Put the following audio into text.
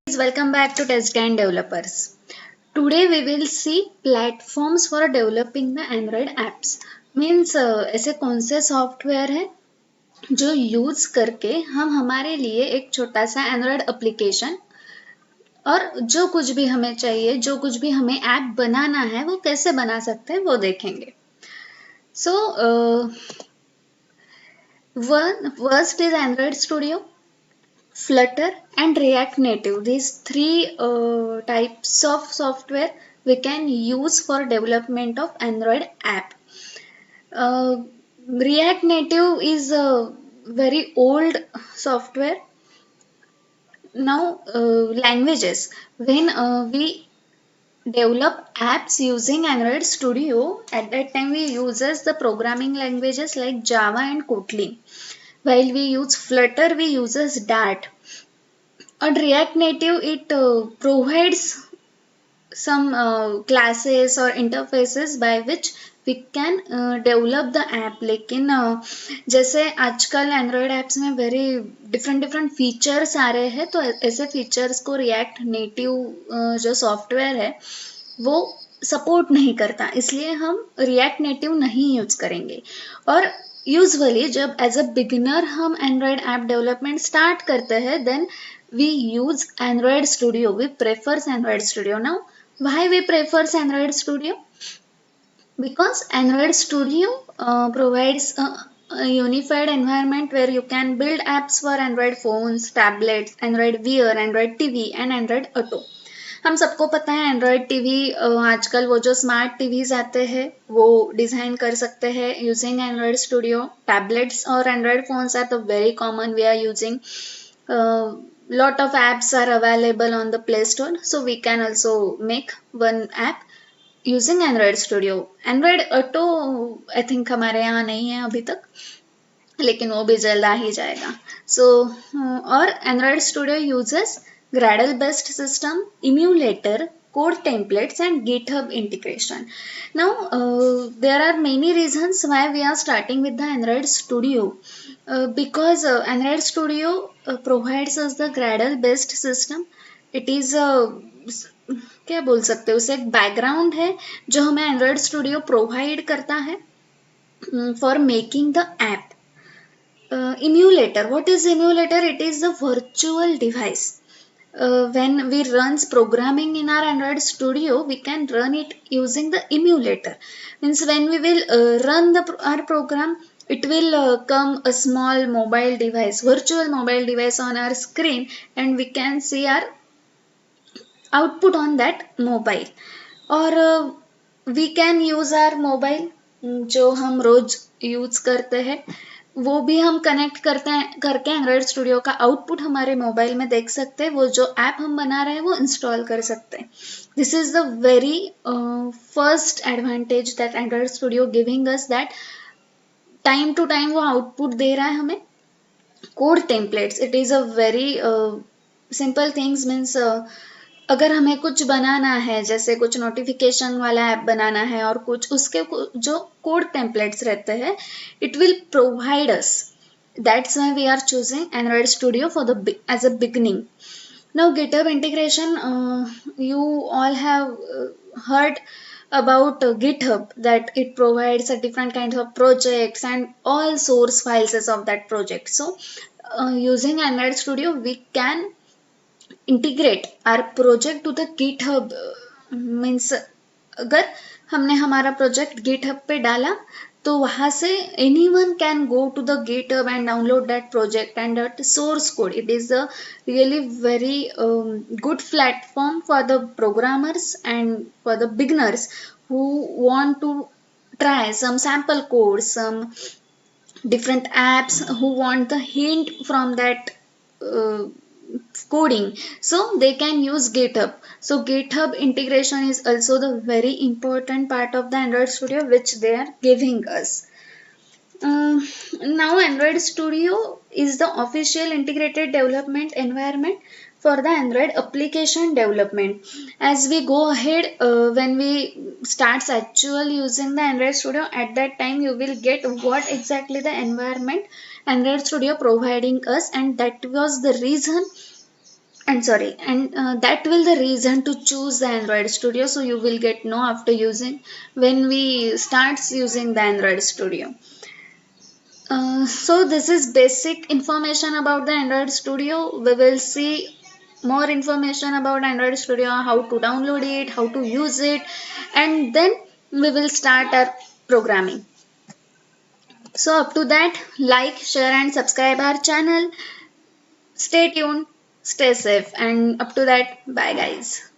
Welcome back to TestGain Developers. Today we will see platforms for developing the Android apps. Means ऐसे कौन से software है जो use करके हम हमारे लिए एक छोटा सा एंड्रॉयड एप्लीकेशन और जो कुछ भी हमें चाहिए, जो कुछ भी हमें ऐप बनाना है, वो कैसे बना सकते हैं वो देखेंगे. So one first is Android Studio, Flutter and React Native. These three types of software we can use for development of Android app. React Native is a very old software. Now languages. When we develop apps using Android Studio, at that time we uses the programming languages like Java and Kotlin. While we use Flutter, we uses Dart. On React Native, it provides some classes or interfaces by which we can develop the app. लेकिन जैसे आजकल Android apps में very different features आ रहे हैं, तो ऐसे features को react native जो सॉफ्टवेयर है वो सपोर्ट नहीं करता, इसलिए हम रिएक्ट नेटिव नहीं यूज करेंगे. और यूजुअली जब एज अ बिगिनर हम एंड्रॉयड ऐप डेवलपमेंट स्टार्ट करते हैं, then we use Android Studio. We prefers Android Studio. Now, why we prefers Android Studio? Because Android Studio provides a unified environment where you can build apps for Android phones, tablets, Android Wear, Android TV and Android Auto. हम सबको पता है Android TV आजकल वो जो smart TVs आते हैं वो डिजाइन कर सकते हैं यूजिंग एंड्रॉयड स्टूडियो. टैबलेट्स और Android phones are the very common. We are using lot of apps are available on the Play Store, so we can also make one app using Android Studio. Android Auto I think हमारे यहाँ नहीं है अभी तक, लेकिन वो भी जल्द आ ही जाएगा. So और Android Studio uses Gradle based system, emulator, code templates and GitHub integration. Now there are many reasons why we are starting with the Android Studio. Because Android Studio provides us the Gradle based system. It is क्या बोल सकते हैं, उसे एक background है जो हमें Android studio provide करता है for making the app. Emulator. What is emulator? It is the virtual device. When we runs programming in our Android Studio, we can run it using the emulator. Means when we will run our program, it will come a small mobile device, virtual mobile device on our screen, and we can see our output on that mobile. और we can use our mobile जो हम रोज use करते हैं, वो भी हम connect करके Android studio का आउटपुट हमारे मोबाइल में देख सकते हैं. वो जो ऐप हम बना रहे हैं वो इंस्टॉल कर सकते हैं. This is the very first advantage that Android studio giving us, that time to time वो आउटपुट दे रहा है हमें. Code templates, it is a very simple things. Means अगर हमें कुछ बनाना है, जैसे कुछ नोटिफिकेशन वाला ऐप बनाना है और कुछ उसके जो कोड टेम्पलेट्स रहते हैं, it will provide us. That's why we are choosing Android studio for the as a beginning. Now GitHub integration, you all have heard about GitHub, that it provides a different kinds of projects and all source files of that project. So using Android Studio we can integrate our project to the GitHub. Means अगर हमने हमारा project GitHub पे डाला तो वहाँ से anyone can go to the GitHub and download that project and that source code. It is a really very good platform for the programmers and for the beginners who want to try some sample code, some different apps, who want the hint from that coding, so they can use GitHub. So GitHub integration is also the very important part of the Android Studio which they are giving us. Now Android Studio is the official integrated development environment for the Android application development. As we go ahead, when we start actual using the Android Studio, at that time you will get what exactly the environment Android Studio providing us, and that was the reason and sorry, and that will the reason to choose the Android Studio. So you will get know after using, when we starts using the Android Studio. So this is basic information about the Android Studio. We will see more information about Android Studio, how to download it, how to use it, and then we will start our programming. So up to that, like, share and subscribe our channel. Stay tuned, stay safe, and up to that, bye guys.